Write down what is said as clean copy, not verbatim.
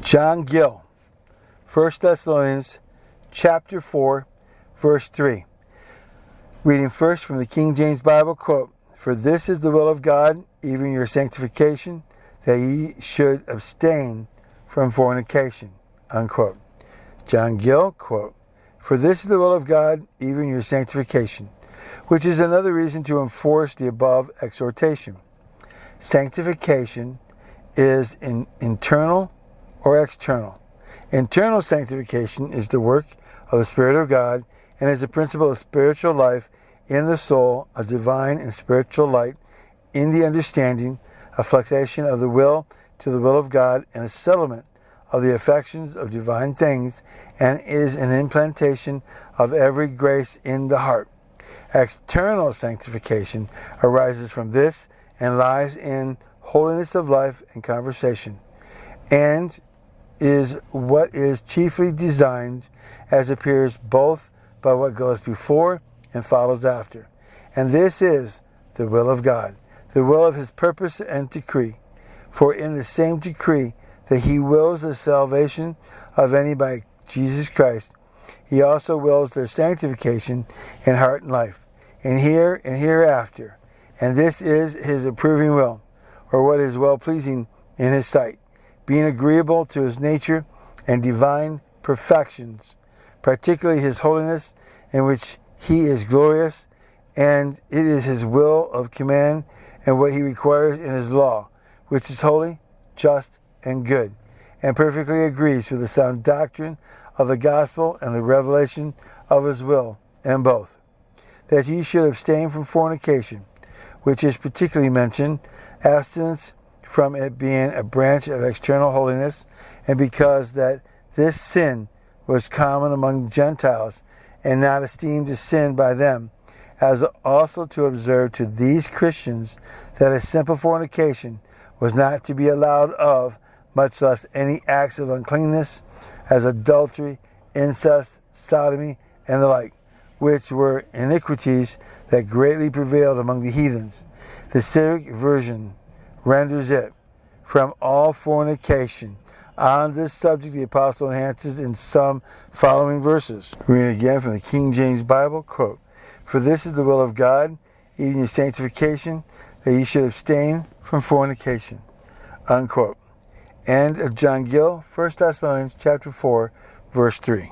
John Gill, 1 Thessalonians chapter 4, verse 3. Reading first from the King James Bible, quote, "For this is the will of God, even your sanctification, that ye should abstain from fornication," unquote. John Gill, quote, "For this is the will of God, even your sanctification," which is another reason to enforce the above exhortation. Sanctification is internal or external. Internal sanctification is the work of the Spirit of God and is the principle of spiritual life in the soul, a divine and spiritual light in the understanding, a fluctuation of the will to the will of God, and a settlement of the affections of divine things, and is an implantation of every grace in the heart. External sanctification arises from this and lies in holiness of life and conversation, and is what is chiefly designed, as appears both by what goes before and follows after. And this is the will of God, the will of his purpose and decree. For in the same decree that he wills the salvation of any by Jesus Christ, he also wills their sanctification in heart and life, and here and hereafter. And this is his approving will, or what is well-pleasing in his sight, being agreeable to his nature and divine perfections, particularly his holiness, in which he is glorious, and it is his will of command and what he requires in his law, which is holy, just, and good, and perfectly agrees with the sound doctrine of the gospel and the revelation of his will, and both. That ye should abstain from fornication, which is particularly mentioned, abstinence from it being a branch of external holiness, and because that this sin was common among Gentiles, and not esteemed a sin by them, as also to observe to these Christians that a simple fornication was not to be allowed of, much less any acts of uncleanness, as adultery, incest, sodomy, and the like, which were iniquities that greatly prevailed among the heathens. The Syriac version renders it, "from all fornication." On this subject, the apostle enhances in some following verses. Reading again from the King James Bible, quote, "For this is the will of God, even your sanctification, that ye should abstain from fornication," unquote. End of John Gill, 1 Thessalonians chapter 4, verse 3.